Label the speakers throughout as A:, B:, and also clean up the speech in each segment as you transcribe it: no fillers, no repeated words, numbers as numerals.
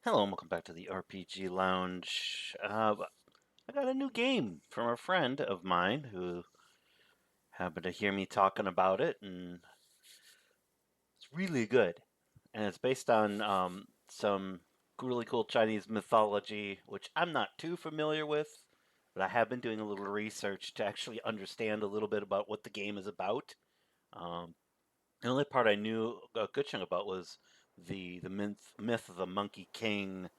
A: Hello and welcome back to the RPG Lounge. I got a new game from a friend of mine who happened to hear me talking about it, and it's really good. And it's based on some really cool Chinese mythology, which I'm not too familiar with, but I have been doing a little research to actually understand a little bit about what the game is about. Um, the only part I knew a good chunk about was the myth of the Monkey King,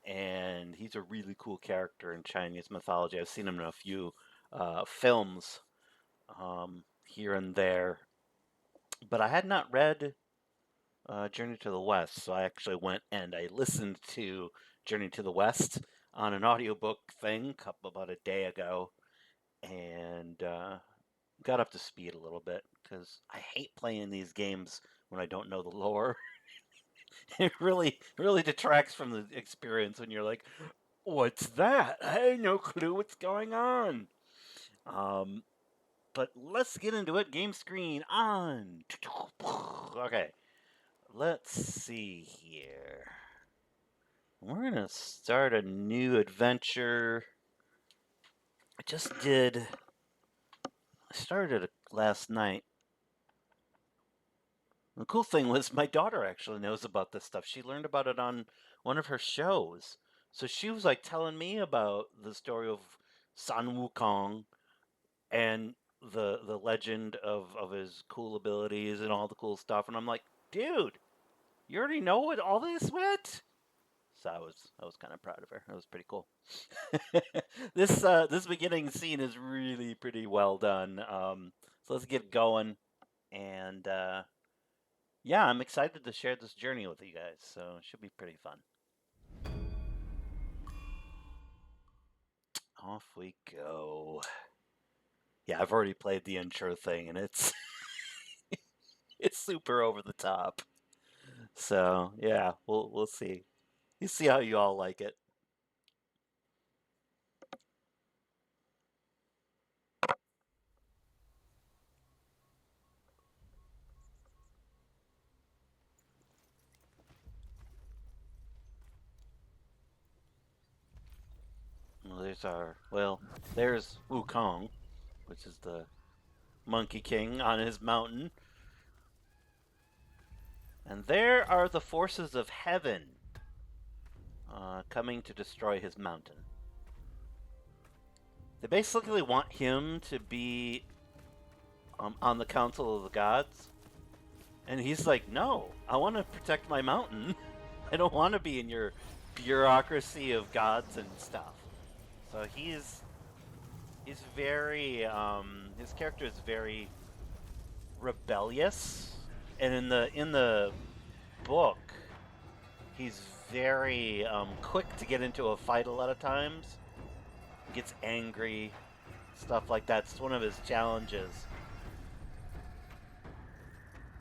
A: and he's a really cool character in Chinese mythology. I've seen him in a few films here and there, but I had not read Journey to the West, so I actually went and I listened to Journey to the West on an audiobook thing about a day ago, and got up to speed a little bit because I hate playing these games when I don't know the lore. It really detracts from the experience when you're like, what's that? I have no clue what's going on. Um, but let's get into it. Game screen on. Okay, let's see here. We're gonna start a new adventure. I just did. I started it last night. The cool thing was my daughter actually knows about this stuff. She learned about it on one of her shows. So she was like telling me about the story of San Wukong and the legend of his cool abilities and all the cool stuff. And I'm like, dude, you already know what all this meant? So I was kind of proud of her. It was pretty cool. This beginning scene is really pretty well done. So let's get going. And yeah, I'm excited to share this journey with you guys. So it should be pretty fun. Off we go. Yeah, I've already played the intro thing, and it's it's super over the top. So yeah, we'll see. You see how you all like it. There's Wukong, which is the Monkey King on his mountain, and there are the forces of heaven coming to destroy his mountain. They basically want him to be on the Council of the Gods, and he's like, "No, I want to protect my mountain. I don't want to be in your bureaucracy of gods and stuff." So he's very his character is very rebellious, and in the book, he's very quick to get into a fight a lot of times. He gets angry, stuff like that. It's one of his challenges.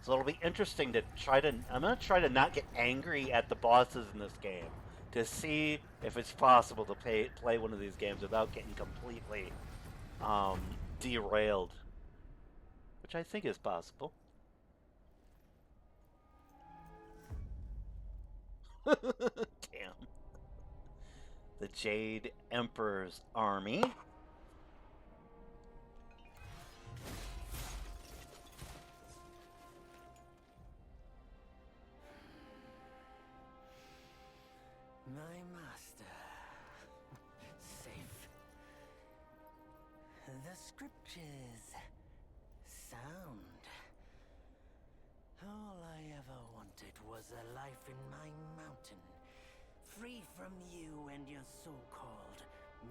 A: So it'll be interesting to try to. I'm gonna try to not get angry at the bosses in this game to see if it's possible to play one of these games without getting completely derailed, which I think is possible. Damn. The Jade Emperor's army.
B: My master. Safe. The scriptures. Sound. All I ever wanted was a life in my mountain, free from you and your so-called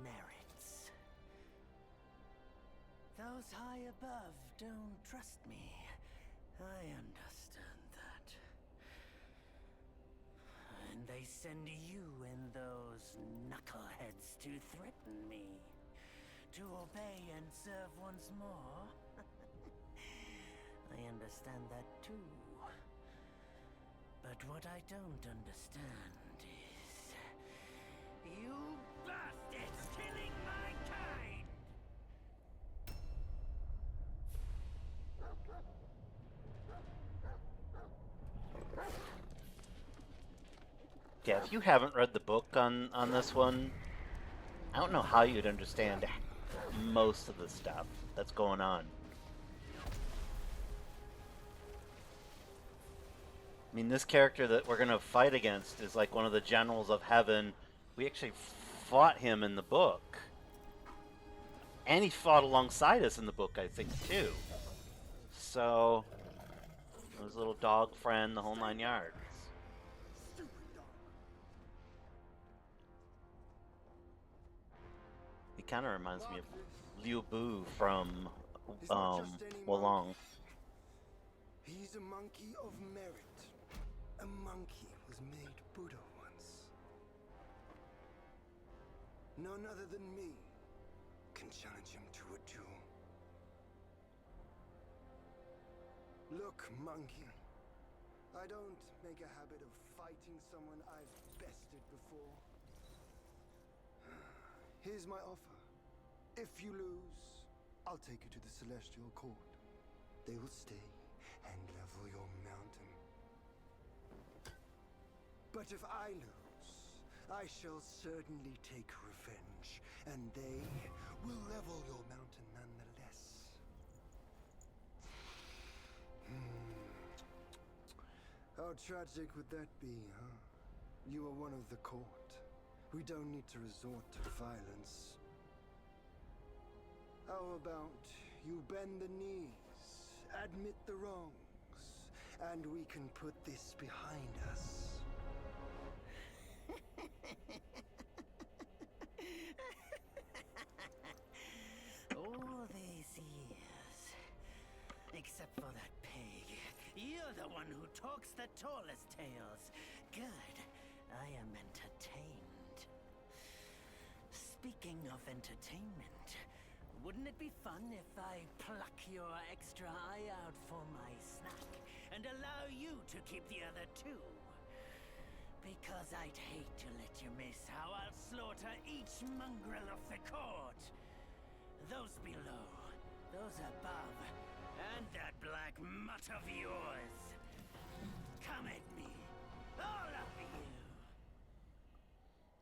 B: merits. Those high above don't trust me. I understand that. And they send you and those knuckleheads to threaten me. To obey and serve once more. I understand that too. But what I don't understand is... you bastards killing my kind!
A: Yeah, if you haven't read the book on this one, I don't know how you'd understand most of the stuff that's going on. I mean, this character that we're gonna fight against is like one of the generals of heaven. We actually fought him in the book, and he fought alongside us in the book, I think, too. So, his little dog friend, the whole 9 yards. He kind of reminds me of Liu Bu from Wolong.
C: He's a monkey of merit. A monkey was made Buddha once. None other than me can challenge him to a duel. Look, monkey. I don't make a habit of fighting someone I've bested before. Here's my offer. If you lose, I'll take you to the Celestial Court. They will stay and level your mountain. But if I lose, I shall certainly take revenge, and they will level your mountain nonetheless. How tragic would that be, huh? You are one of the court. We don't need to resort to violence. How about you bend the knees, admit the wrongs, and we can put this behind us?
B: All these years, except for that pig, you're the one who talks the tallest tales. Good. I am entertained. Speaking of entertainment, wouldn't it be fun if I pluck your extra eye out for my snack and allow you to keep the other two? Because I'd hate to let you miss how I'll slaughter each mongrel of the court. Those below, those above, and that black mutt of yours. Come at me, all of you.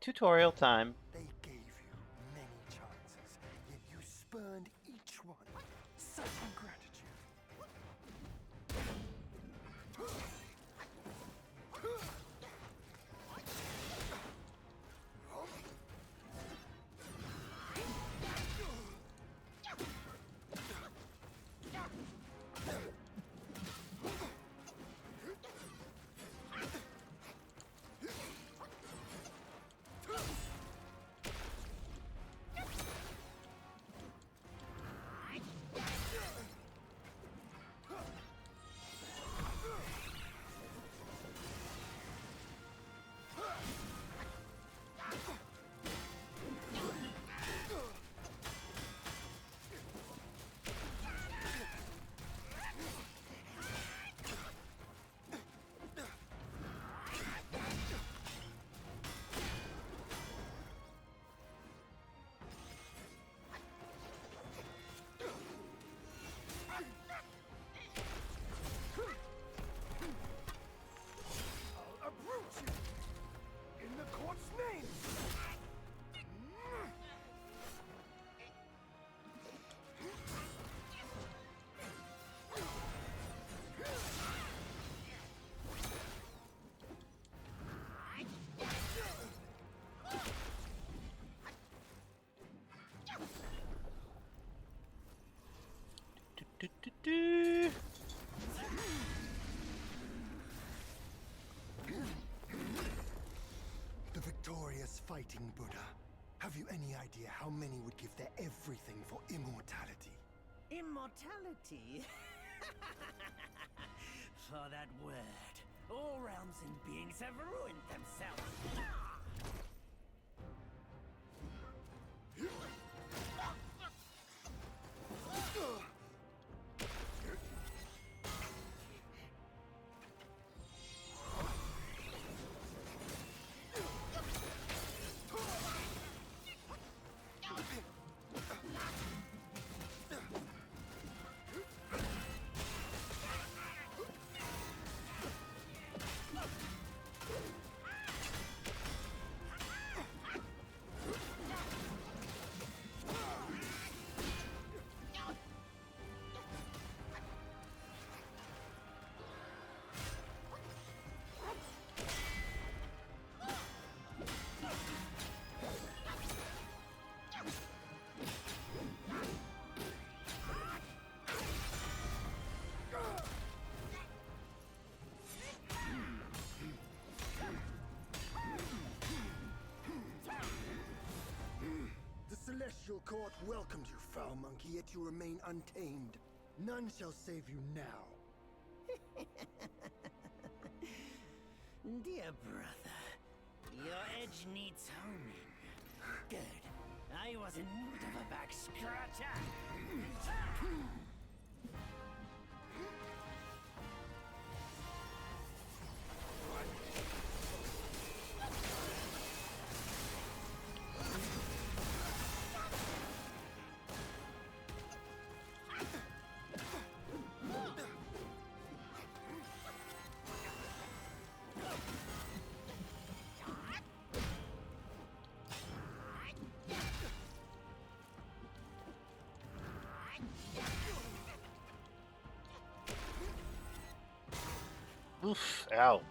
A: Tutorial time.
C: They gave you many chances, yet you spurned each one. Such ingratitude.
A: Do.
C: The victorious fighting Buddha. Have you any idea how many would give their everything for immortality?
B: Immortality? For that word, all realms and beings have ruined themselves.
C: court welcomes you, foul monkey, yet you remain untamed. None shall save you now.
B: Dear brother, your edge needs honing. Good. I was in need of a back scratcher.
A: Oof, ow.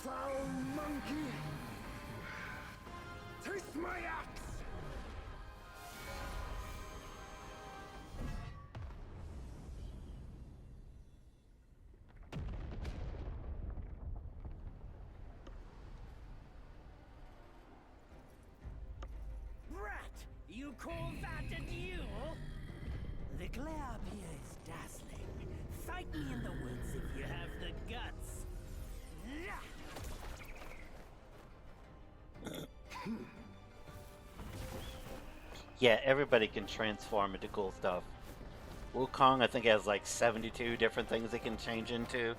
C: Foul monkey! Taste my axe!
B: Brat! You call that a duel? The glare up here is dazzling. Fight me in the woods if you have the guts.
A: Yeah, everybody can transform into cool stuff. Wukong, I think, has like 72 different things it can change into.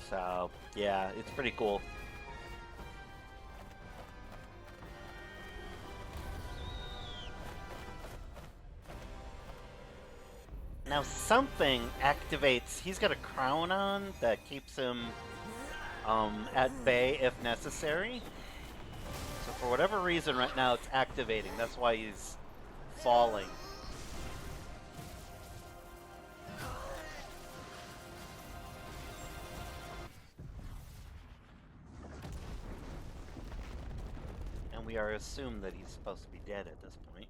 A: So, yeah, it's pretty cool. Now something activates, he's got a crown on that keeps him at bay if necessary. So for whatever reason right now it's activating, that's why he's falling. And we are assumed that he's supposed to be dead at this point.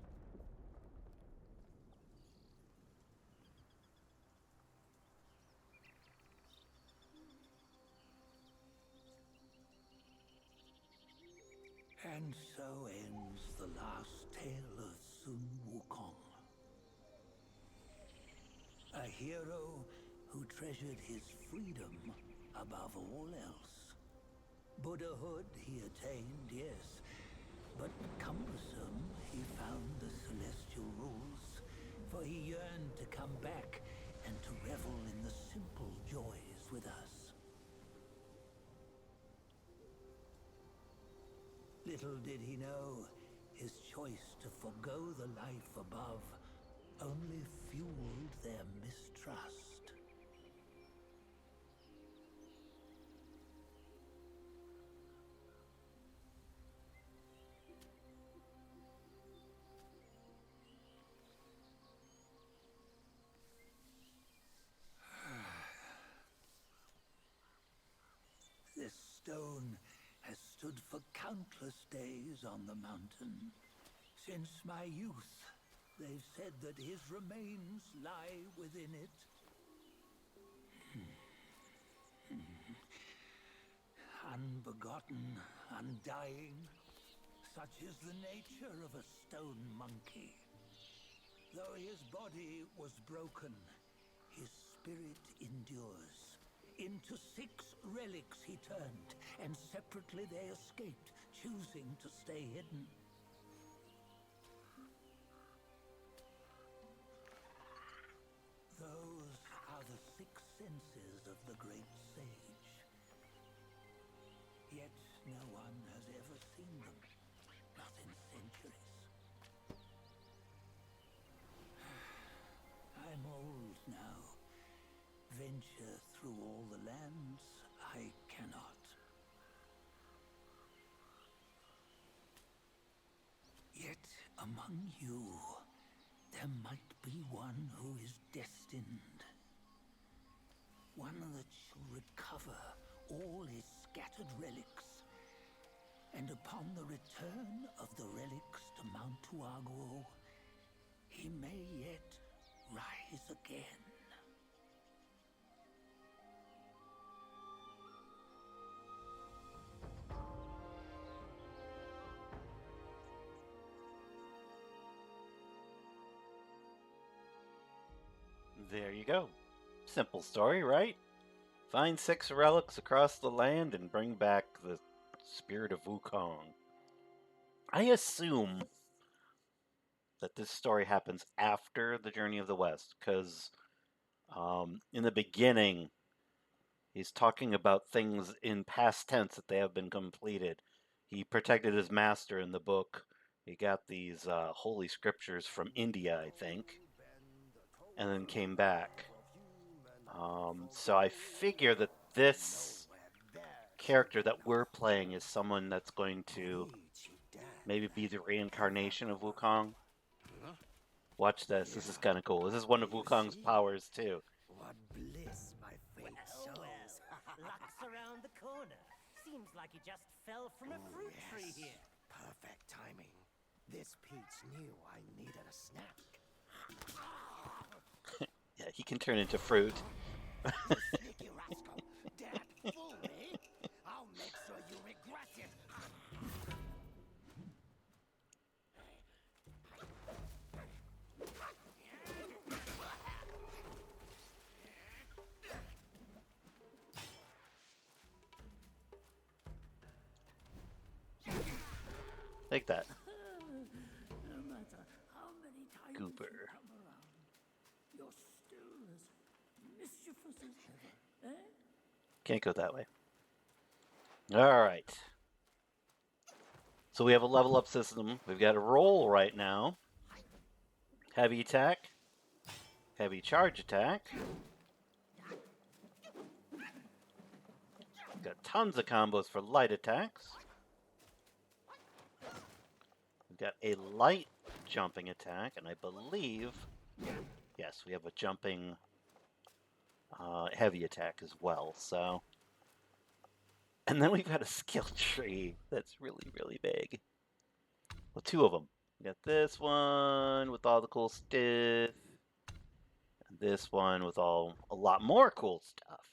D: And so ends the last tale of Sun Wukong. A hero who treasured his freedom above all else. Buddhahood he attained, yes, but cumbersome he found the celestial rules, for he yearned to come back and to revel in the simple joys with us. Little did he know, his choice to forgo the life above only fueled their mistrust. countless days on the mountain. Since my youth, they've said that his remains lie within it. Unbegotten, undying, such is the nature of a stone monkey. Though his body was broken, his spirit endures. Into 6 relics he turned, and separately they escaped, choosing to stay hidden. Those are the 6 senses of the great sage. Yet no one has ever seen them, not in centuries. I'm old now. Venture through all the lands I cannot. Yet among you, there might be one who is destined. One that shall recover all his scattered relics. And upon the return of the relics to Mount Tuaguo, he may yet rise again.
A: There you go. Simple story, right? Find 6 relics across the land and bring back the spirit of Wukong. I assume that this story happens after the Journey of the West, because in the beginning, he's talking about things in past tense that they have been completed. He protected his master in the book. He got these holy scriptures from India, I think, and then came back. So I figure that this character that we're playing is someone that's going to maybe be the reincarnation of Wukong. Watch this. This is kind of cool. This is one of Wukong's powers, too.
E: What bliss my fate shows.
B: Luck's around the corner. Seems like he just fell from a fruit tree here.
E: Perfect timing. This peach knew I needed a snack.
A: Yeah, he can turn into fruit.
E: You sneaky rascal. Dad, fool me. I'll make sure you regret it.
A: Take that.
D: No matter how many times
A: Goober.
D: you come around, you're still as mischievous as ever, eh?
A: Can't go that way. Alright. So we have a level up system. We've got a roll right now. Heavy attack. Heavy charge attack. We've got tons of combos for light attacks. We've got a light jumping attack, and I believe, yes, we have a jumping heavy attack as well. So, and then we've got a skill tree that's really, really big. Well, 2 of them. We got this one with all the cool stuff, and this one with a lot more cool stuff.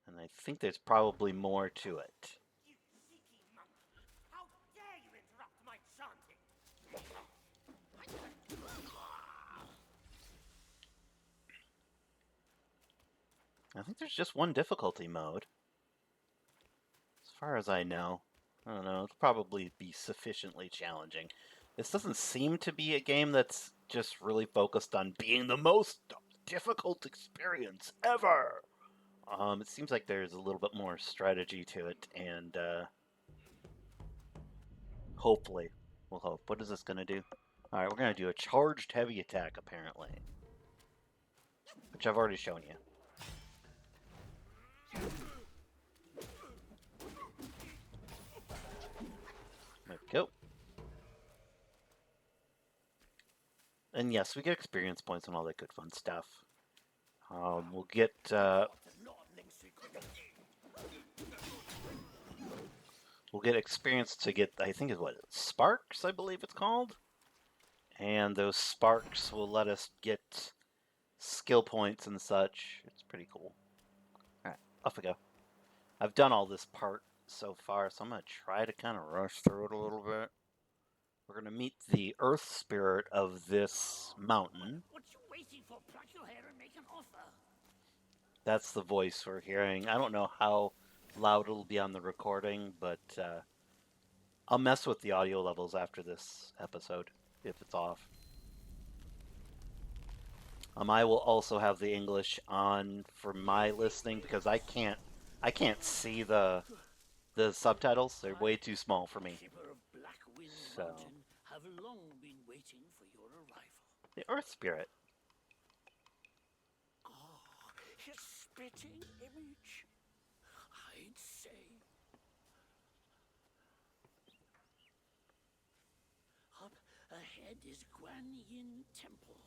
A: And I think there's probably more to it.
B: You cheeky monk! How dare you interrupt my chanting!
A: I think there's just one difficulty mode. As far as I know. I don't know, it'll probably be sufficiently challenging. This doesn't seem to be a game that's just really focused on being the most difficult experience ever. It seems like there's a little bit more strategy to it, and hopefully, we'll hope. What is this going to do? Alright, we're going to do a charged heavy attack, apparently. Which I've already shown you. There we go. And yes, we get experience points and all that good fun stuff. We'll get we'll get experience to get, I think it's what, sparks, I believe it's called. And those sparks will let us get skill points and such. It's pretty cool. Alright, off we go. I've done all this part so far, so I'm going to try to kind of rush through it a little bit. We're going to meet the earth spirit of this mountain.
B: What you waiting for? Pluck your hair and make an offer.
A: That's the voice we're hearing. I don't know how loud it'll be on the recording, but I'll mess with the audio levels after this episode if it's off. I will also have the English on for my listening because I can't see the subtitles. They're way too small for me.
B: Keeper of Black Wind
A: So.
B: Mountain have long been waiting for your arrival.
A: The earth spirit.
B: His spitting image, I'd say. Up ahead is Guan Yin Temple.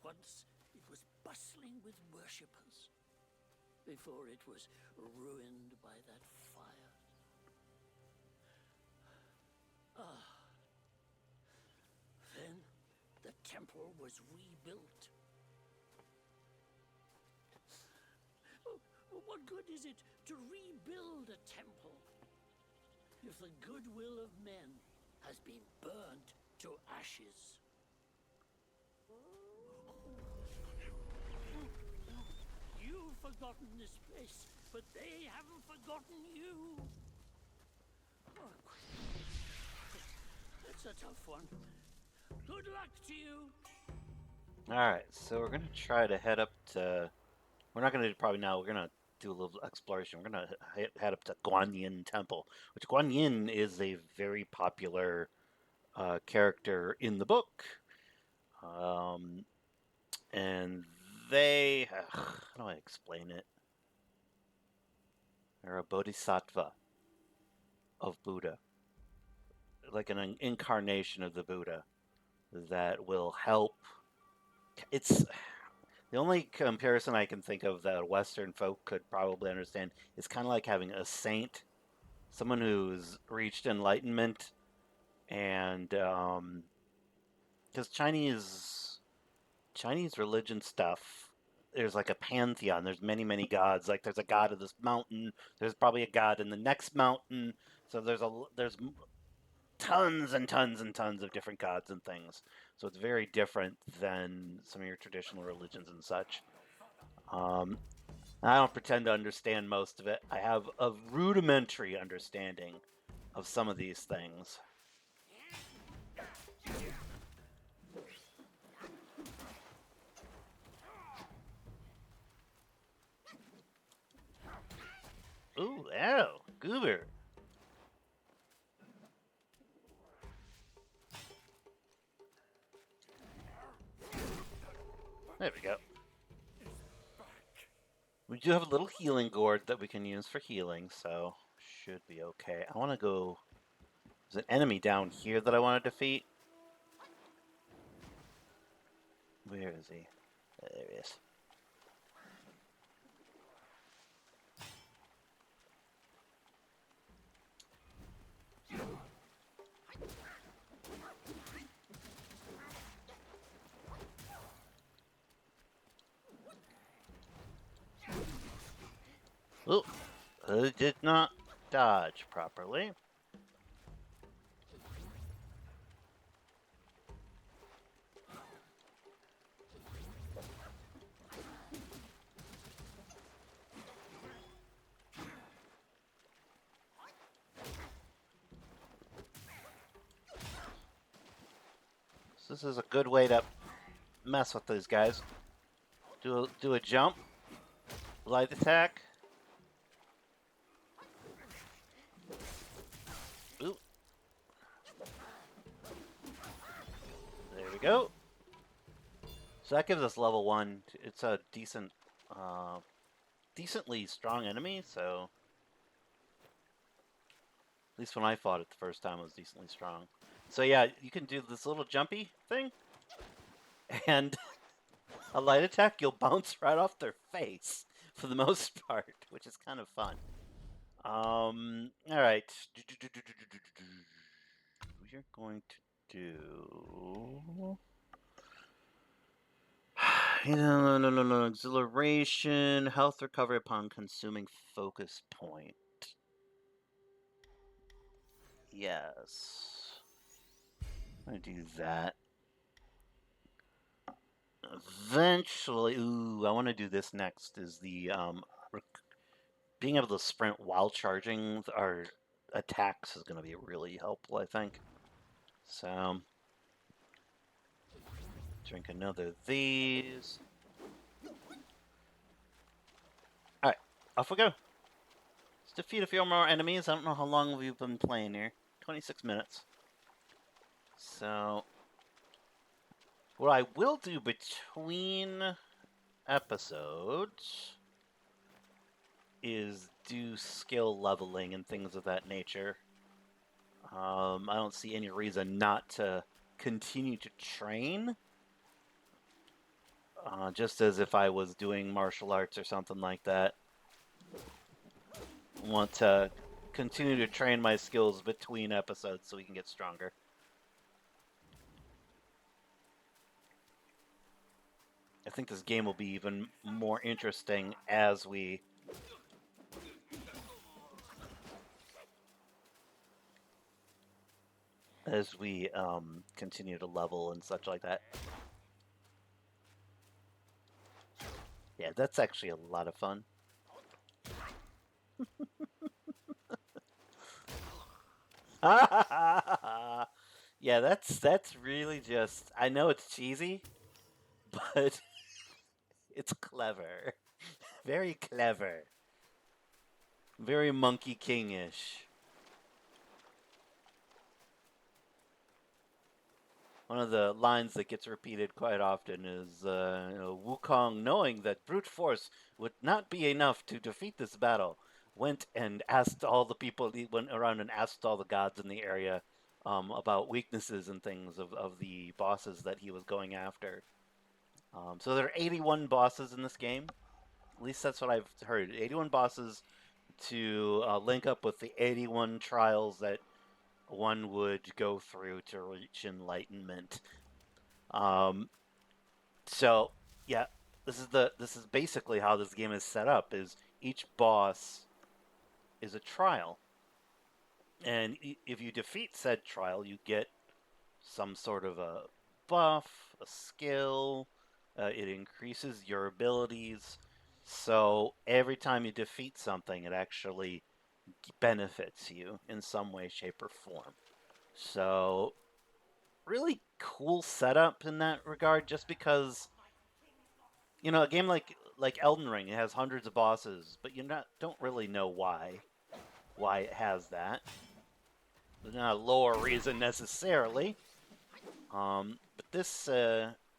B: Once it was bustling with worshippers, before it was ruined by that fire. Then the temple was rebuilt. What good is it to rebuild a temple if the goodwill of men has been burnt to ashes? You've forgotten this place, but they haven't forgotten you. That's a tough one. Good luck to you.
A: Alright, so we're going to try to head up to... We're not going to do it probably now. We're going to do a little exploration. We're going to head up to Guan Yin Temple, which Guan Yin is a very popular character in the book. And they... how do I explain it? They're a bodhisattva of Buddha. Like an incarnation of the Buddha that will help. It's the only comparison I can think of that Western folk could probably understand. It's kind of like having a saint, someone who's reached enlightenment, and because Chinese religion stuff, there's like a pantheon. There's many gods. Like there's a god of this mountain. There's probably a god in the next mountain. So there's tons and tons and tons of different gods and things. So it's very different than some of your traditional religions and such. I don't pretend to understand most of it. I have a rudimentary understanding of some of these things. Ooh, ow, goober. There we go. We do have a little healing gourd that we can use for healing, so should be okay. I want to go... There's an enemy down here that I want to defeat. Where is he? There he is. Oh, I did not dodge properly. So this is a good way to mess with these guys. Do a jump, light attack. Ooh. There we go. So that gives us level 1. It's a decent, decently strong enemy, so... At least when I fought it the first time, it was decently strong. So yeah, you can do this little jumpy thing, and a light attack, you'll bounce right off their face for the most part, which is kind of fun. All right. We're going to do. No. Exhilaration, health recovery upon consuming focus point. Yes. I'm gonna do that. Eventually, ooh, I want to do this next. Is the being able to sprint while charging our attacks is going to be really helpful, I think. So, drink another of these. All right, off we go. Let's defeat a few more enemies. I don't know how long we've been playing here. 26 minutes. So, what I will do between episodes is do skill leveling and things of that nature. I don't see any reason not to continue to train. Just as if I was doing martial arts or something like that. I want to continue to train my skills between episodes so we can get stronger. I think this game will be even more interesting as we continue to level and such like that. Yeah, that's actually a lot of fun. Yeah, that's really just. I know it's cheesy, but it's clever. Very clever. Very Monkey King-ish. One of the lines that gets repeated quite often is, Wukong, knowing that brute force would not be enough to defeat this battle, went and asked all the people, he went around and asked all the gods in the area about weaknesses and things of the bosses that he was going after. So there are 81 bosses in this game. At least that's what I've heard. 81 bosses to link up with the 81 trials that one would go through to reach enlightenment. So yeah, this is basically how this game is set up. Is each boss is a trial, and if you defeat said trial, you get some sort of a buff, a skill. It increases your abilities. So every time you defeat something, it actually benefits you in some way, shape, or form. So really cool setup in that regard, just because a game like Elden Ring, it has hundreds of bosses, but don't really know why it has that. There's not a lore reason necessarily. But this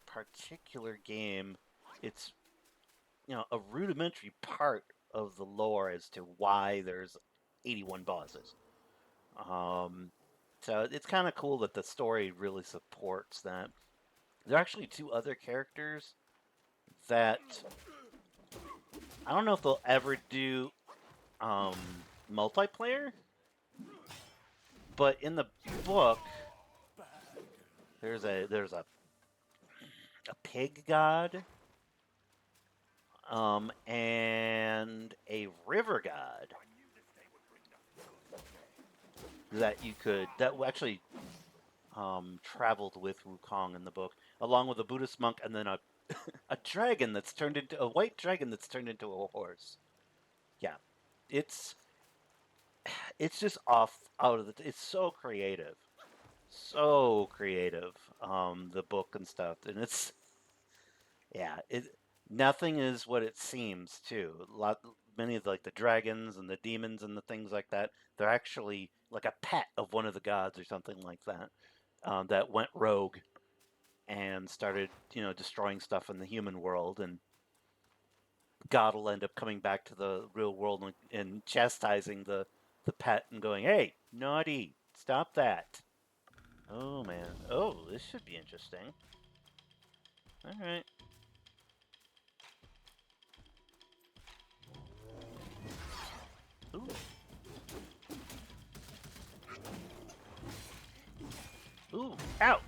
A: particular game, it's a rudimentary part of the lore as to why there's 81 bosses. So it's kind of cool that the story really supports that. There are actually two other characters that I don't know if they'll ever do multiplayer, but in the book there's a pig god and a river god that actually traveled with Wukong in the book, along with a Buddhist monk and then a dragon that's turned into a white dragon that's turned into a horse. Yeah, it's just off out of it's so creative, the book and stuff, and it's nothing is what it seems too. Many of the dragons and the demons and the things like that, they're actually like a pet of one of the gods or something like that, that went rogue and started destroying stuff in the human world, and God will end up coming back to the real world and chastising the pet and going, "Hey, naughty, stop that." Oh man. Oh, this should be interesting. All right. Ow!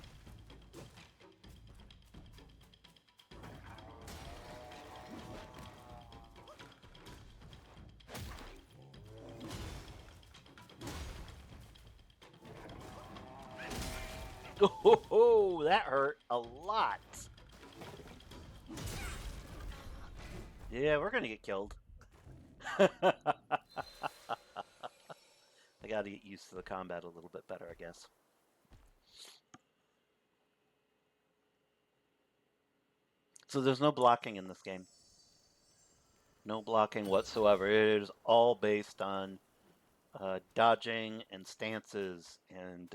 A: Oh, that hurt a lot. Yeah, we're gonna get killed. I gotta get used to the combat a little bit better, I guess. So there's no blocking in this game. No blocking whatsoever. It is all based on dodging and stances and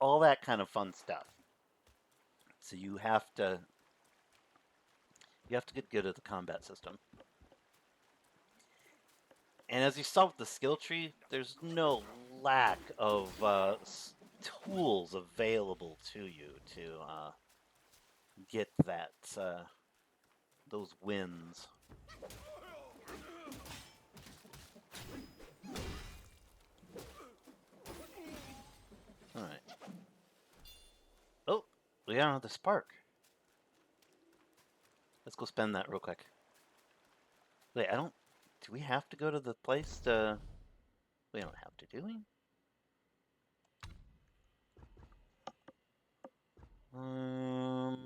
A: all that kind of fun stuff. So you have to get good at the combat system. And as you saw with the skill tree, there's no lack of tools available to you to get that those wins. All right. Oh, we got another spark. Let's go spend that real quick. Wait, I don't. Do we have to go to the place to? We don't have to, do we? Um.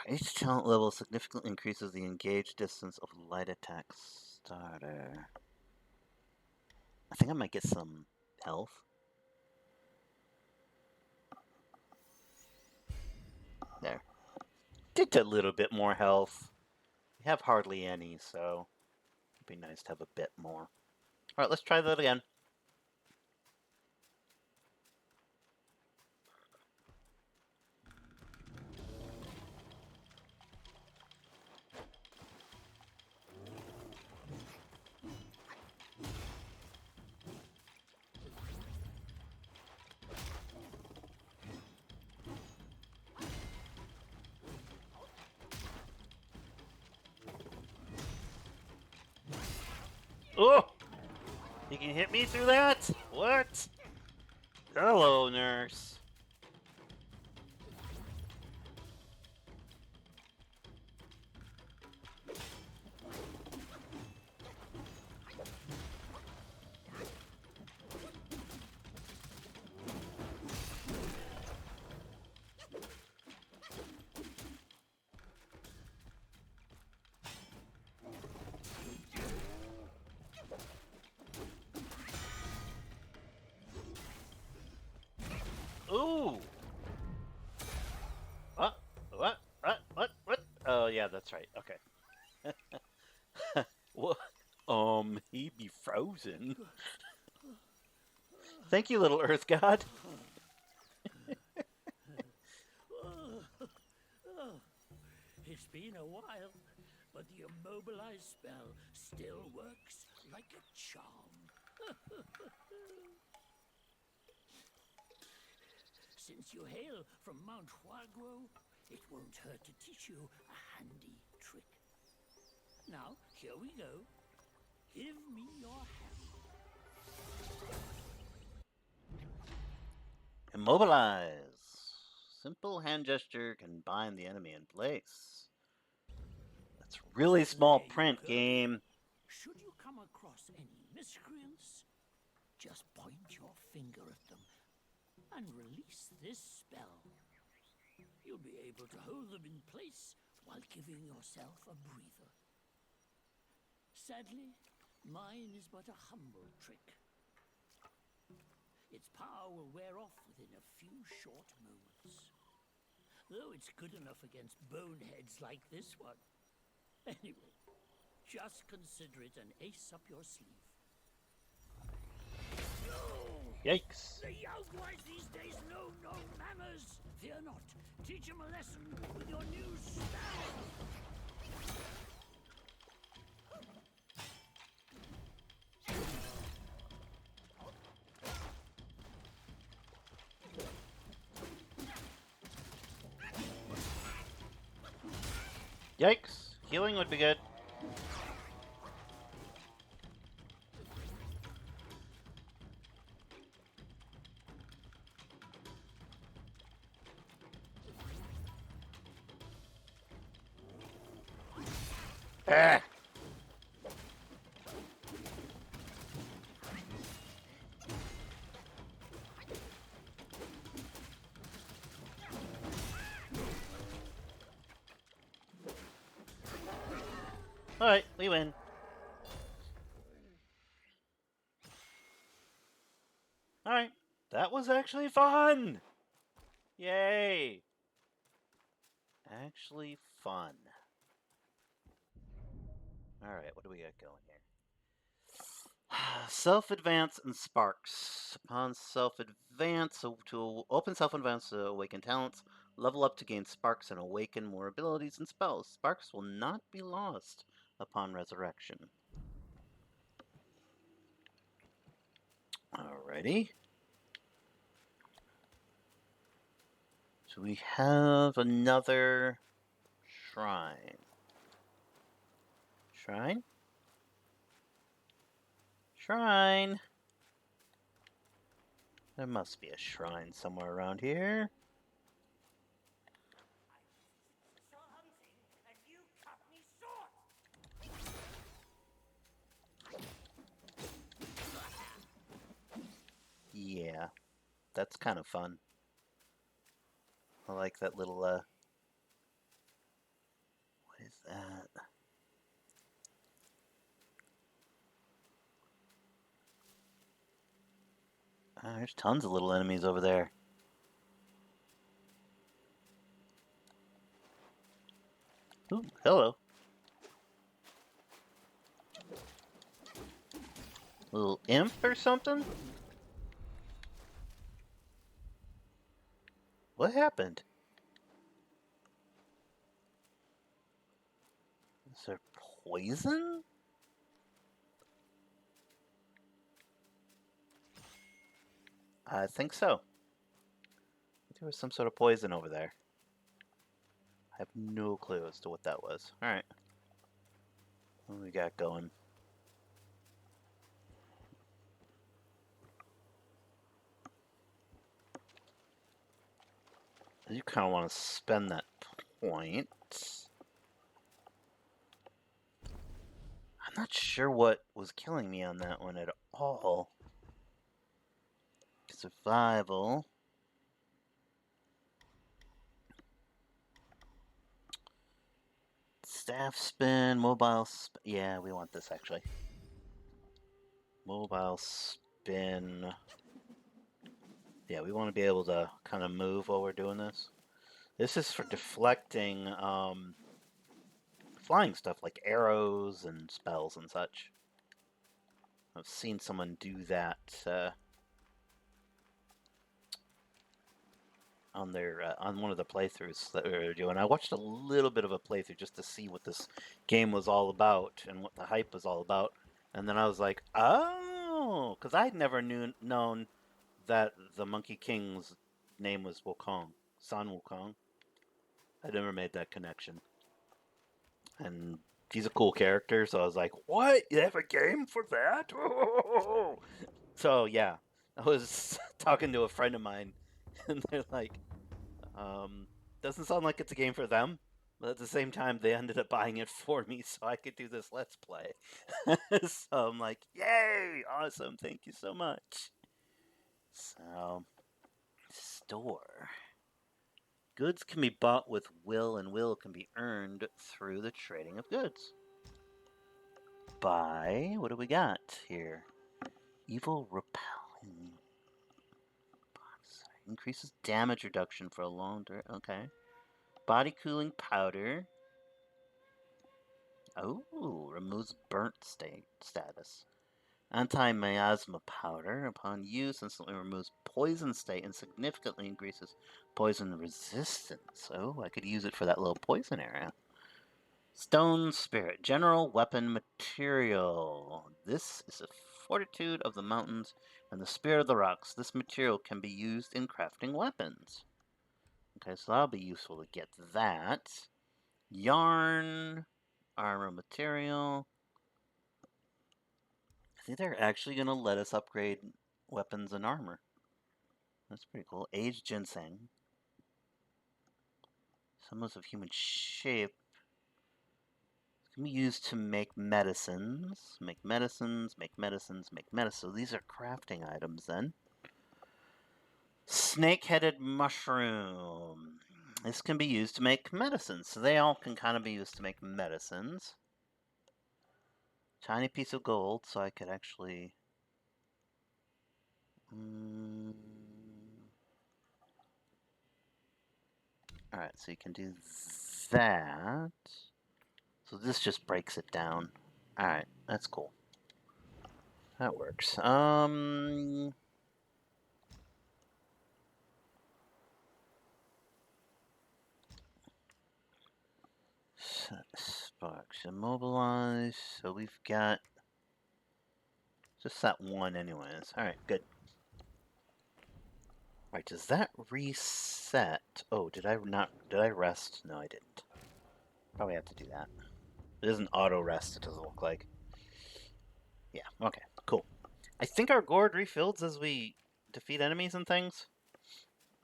A: Each talent level significantly increases the engaged distance of light attack starter. I think I might get some health. There. Get a little bit more health. We have hardly any, so it'd be nice to have a bit more. Alright, let's try that again. Oh! You can hit me through that? What? Hello, nurse. Ooh! What? What? What? Oh, yeah, that's right. Okay. What? He be frozen. Thank you, little Earth God.
D: It's been a while, but the immobilize spell still works like a charm. Since you hail from Mount Huagro, it won't hurt to teach you a handy trick. Now, here we go. Give me your hand.
A: Immobilize. Simple hand gesture can bind the enemy in place. That's really small
D: There you
A: print,
D: go.
A: game.
D: Should you come across any miscreants, just point your finger at them and release this spell. You'll be able to hold them in place while giving yourself a breather. Sadly, mine is but a humble trick. Its power will wear off within a few short moments. Though it's good enough against boneheads like this one. Anyway, just consider it an ace up your sleeve.
A: Yikes.
D: The Yaoguais these days know no manners. Fear not. Teach them a lesson with your new spell.
A: Yikes! Healing would be good. Ah! Alright, we win. Alright, that was actually fun! Yay! Actually fun. Alright, what do we got going here? Self-advance and sparks. Upon self-advance, to open self-advance to awaken talents, level up to gain sparks and awaken more abilities and spells. Sparks will not be lost upon resurrection. Alrighty. So we have another shrine. Shrine? Shrine! There must be a shrine somewhere around here.
B: So hunting, and you cut me short!
A: Yeah, that's kind of fun. I like that little, what is that? There's tons of little enemies over there. Ooh, hello. Little imp or something? What happened? Is there poison? I think so. There was some sort of poison over there. I have no clue as to what that was. Alright. What do we got going? You kind of want to spend that point. I'm not sure what was killing me on that one at all. Survival. Staff spin, mobile yeah, we want this actually. Mobile spin. Yeah, we want to be able to kind of move while we're doing this. This is for deflecting flying stuff like arrows and spells and such. I've seen someone do that on their on one of the playthroughs that we were doing. I watched a little bit of a playthrough just to see what this game was all about and what the hype was all about, and then I was like, oh, because I'd never known that the Monkey King's name was Wukong, San Wukong. I never made that connection, and he's a cool character, so I was like, what? You have a game for that? So yeah, I was talking to a friend of mine, and they're like, doesn't sound like it's a game for them, but at the same time, they ended up buying it for me so I could do this Let's Play. So I'm like, yay, awesome, thank you so much. So, store. Goods can be bought with will, and will can be earned through the trading of goods. Buy, what do we got here? Evil repelling. Increases damage reduction for a long time. Okay. Body cooling powder. Oh, removes burnt state status. Anti-miasma powder. Upon use, instantly removes poison state and significantly increases poison resistance. Oh, I could use it for that little poison area. Stone Spirit. General weapon material. This is a fortitude of the mountains and the spirit of the rocks. This material can be used in crafting weapons. Okay, so that'll be useful to get that. Yarn, armor material. I think they're actually going to let us upgrade weapons and armor. That's pretty cool. Aged ginseng. Semblance of human shape. It's going to be used to make medicines. Make medicines, make medicines, make medicines. So these are crafting items then. Snake-headed mushroom. This can be used to make medicines. So they all can kind of be used to make medicines. Tiny piece of gold, so I could actually... Alright, so you can do that. So this just breaks it down. Alright, that's cool. That works. Sparks immobilize. So we've got just that one anyways. Alright, good. Alright, does that reset? Oh, did I rest? No, I didn't. Probably have to do that. It doesn't auto rest, it doesn't look like. Yeah, okay, cool. I think our gourd refills as we defeat enemies and things.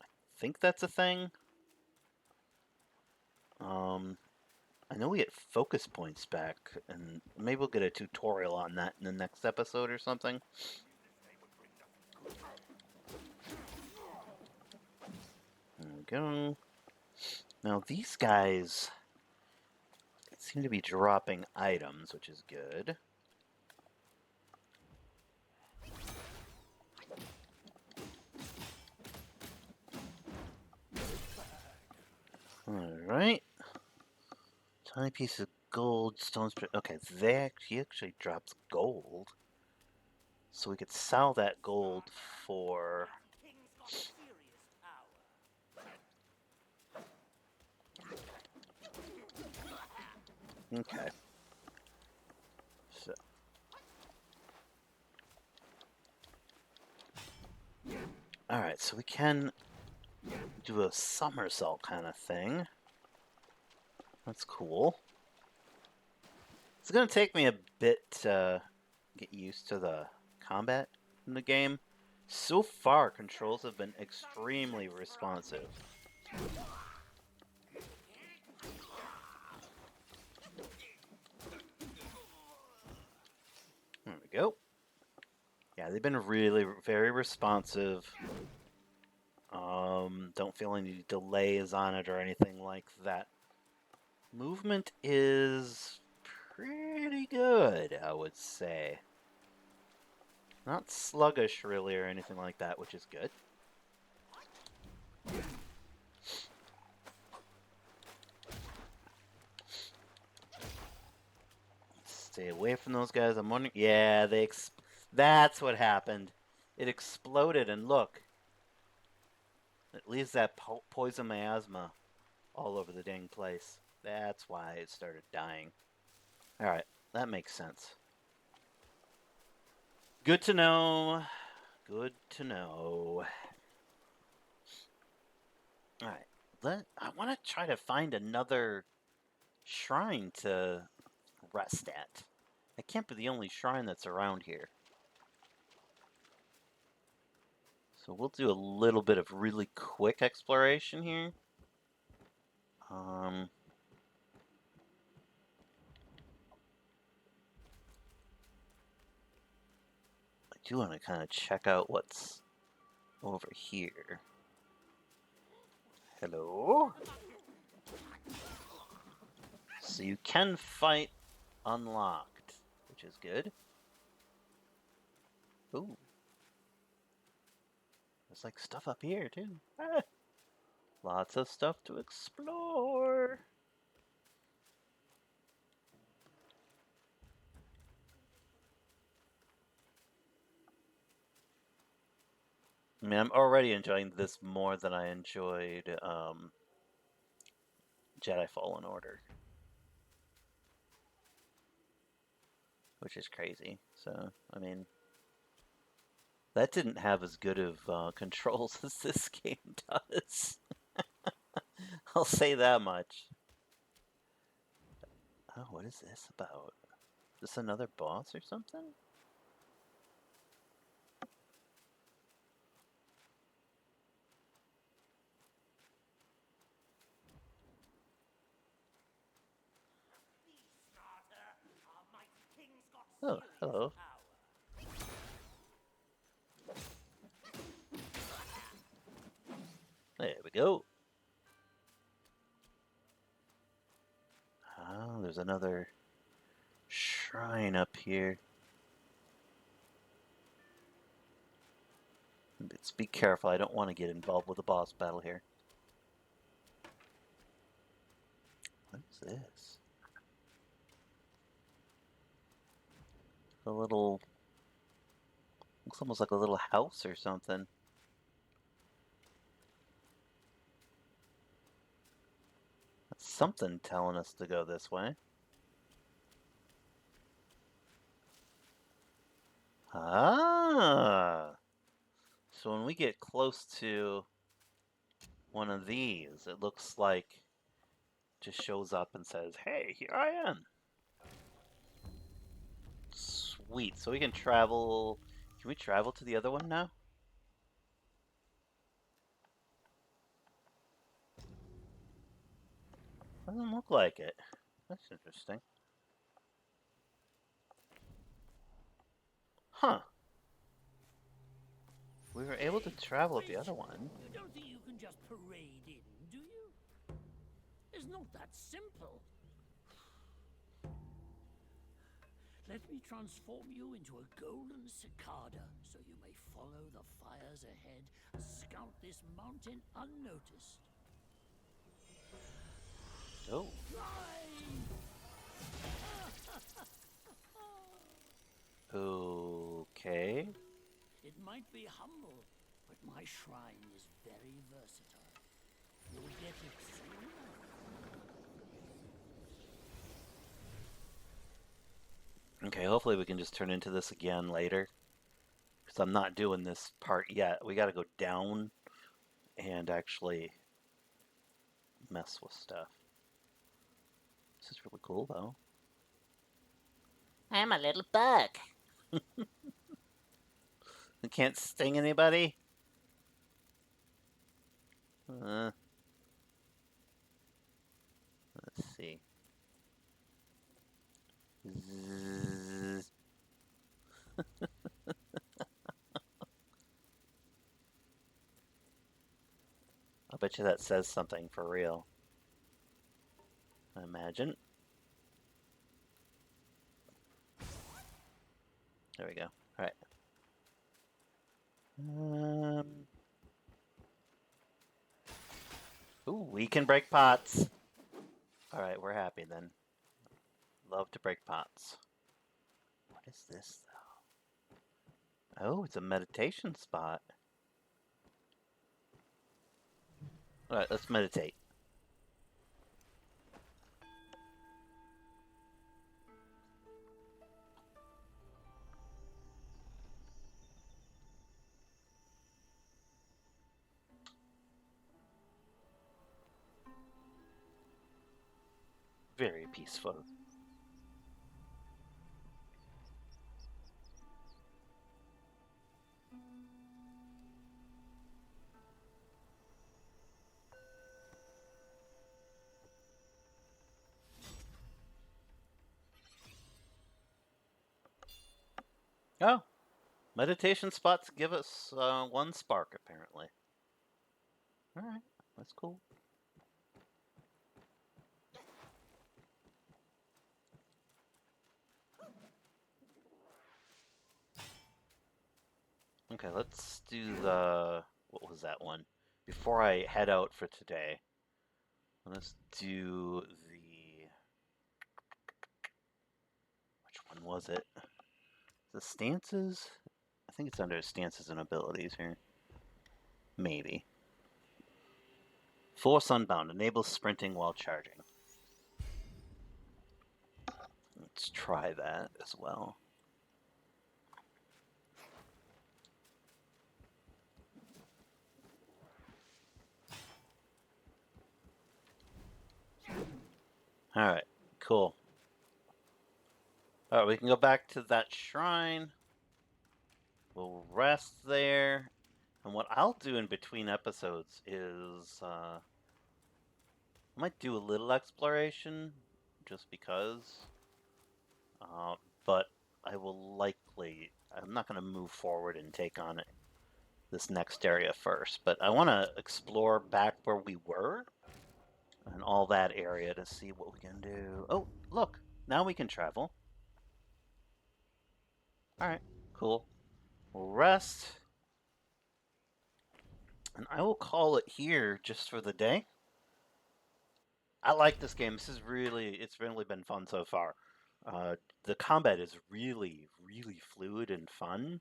A: I think that's a thing. I know we get focus points back, and maybe we'll get a tutorial on that in the next episode or something. There we go. Now these guys seem to be dropping items, which is good. Alright. Tiny piece of gold, stones. Okay, he actually drops gold. So we could sell that gold for... Okay. So... Alright, so we can do a somersault kind of thing. That's cool. It's going to take me a bit to get used to the combat in the game. So far, controls have been extremely responsive. There we go. Yeah, they've been really very responsive. Don't feel any delays on it or anything like that. Movement is pretty good, I would say. Not sluggish, really, or anything like that, which is good. Stay away from those guys. I'm wondering... Yeah, that's what happened. It exploded, and look. It leaves that poison miasma all over the dang place. That's why it started dying. Alright, that makes sense. Good to know. Good to know. Alright, I want to try to find another shrine to rest at. It can't be the only shrine that's around here. So we'll do a little bit of really quick exploration here. I do want to kind of check out what's over here. Hello? So you can fight unlocked, which is good. Ooh. There's like stuff up here too. Ah. Lots of stuff to explore. I mean, I'm already enjoying this more than I enjoyed Jedi Fallen Order. Which is crazy. So, I mean, that didn't have as good of controls as this game does. I'll say that much. Oh, what is this about? Is this another boss or something? Oh, hello. There we go. Oh, there's another shrine up here. Let's be careful. I don't want to get involved with a boss battle here. What is this? A little... Looks almost like a little house or something. That's something telling us to go this way. Ah! So when we get close to one of these, it looks like just shows up and says, "Hey, here I am." Sweet. So we can travel. Can we travel to the other one now? Doesn't look like it. That's interesting. Huh. We were able to travel at the other one.
B: You don't think you can just parade in, do you? It's not that simple. Let me transform you into a golden cicada so you may follow the fires ahead and scout this mountain unnoticed.
A: Oh. Okay.
B: It might be humble, but my shrine is very versatile. You'll get it soon.
A: Okay, hopefully we can just turn into this again later. Because I'm not doing this part yet. We gotta go down and actually mess with stuff. This is really cool, though. I'm a little bug. It can't sting anybody? Let's see. Zzz. I bet you that says something for real. I imagine. There we go. Alright. Ooh, we can break pots. Alright, we're happy then. Love to break pots. What is this, though? Oh, it's a meditation spot. Alright, let's meditate. Very peaceful. Oh, meditation spots give us one spark, apparently. Alright, that's cool. Okay, let's do the... What was that one? Before I head out for today, let's do the... Which one was it? The stances? I think it's under stances and abilities here. Maybe. Force Unbound enables sprinting while charging. Let's try that as well. Alright, cool. All right, we can go back to that shrine. We'll rest there. And what I'll do in between episodes is I might do a little exploration just because. But I will likely, I'm not going to move forward and take on it this next area first, but I want to explore back where we were and all that area to see what we can do. Oh, look, now we can travel. All right, cool. We'll rest, and I will call it here just for the day. I like this game. It's really been fun so far. The combat is really, really fluid and fun,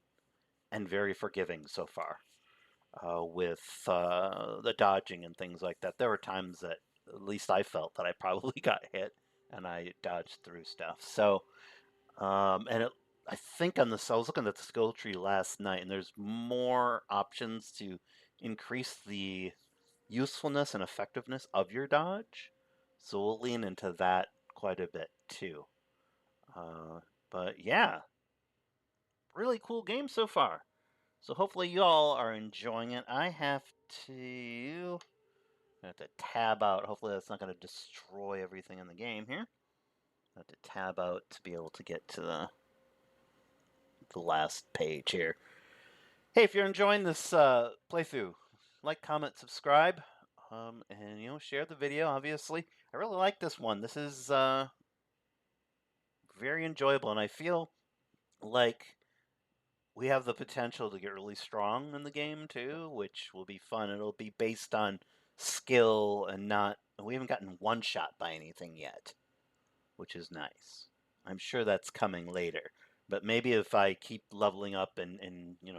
A: and very forgiving so far. With the dodging and things like that. There were times that at least I felt that I probably got hit and I dodged through stuff. So, I think I was looking at the skill tree last night, and there's more options to increase the usefulness and effectiveness of your dodge. So we'll lean into that quite a bit too. But yeah, really cool game so far. So hopefully you all are enjoying it. I have to tab out. Hopefully that's not going to destroy everything in the game here. I have to tab out to be able to get to the last page here. Hey, if you're enjoying this playthrough, like, comment, subscribe, and share the video. Obviously, I really like this one. This is very enjoyable, and I feel like we have the potential to get really strong in the game too, which will be fun. It'll be based on skill and not. We haven't gotten one shot by anything yet, which is nice. I'm sure that's coming later. But maybe if I keep leveling up and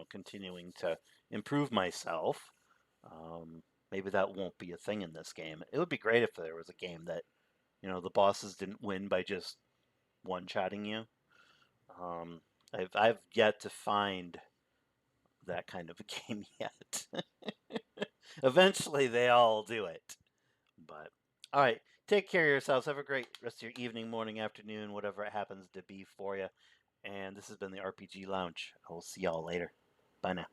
A: continuing to improve myself, maybe that won't be a thing in this game. It would be great if there was a game that the bosses didn't win by just one-shotting you. I've yet to find that kind of a game yet. Eventually, they all do it. But all right, take care of yourselves. Have a great rest of your evening, morning, afternoon, whatever it happens to be for you. And this has been the RPG Lounge. I will see y'all later. Bye now.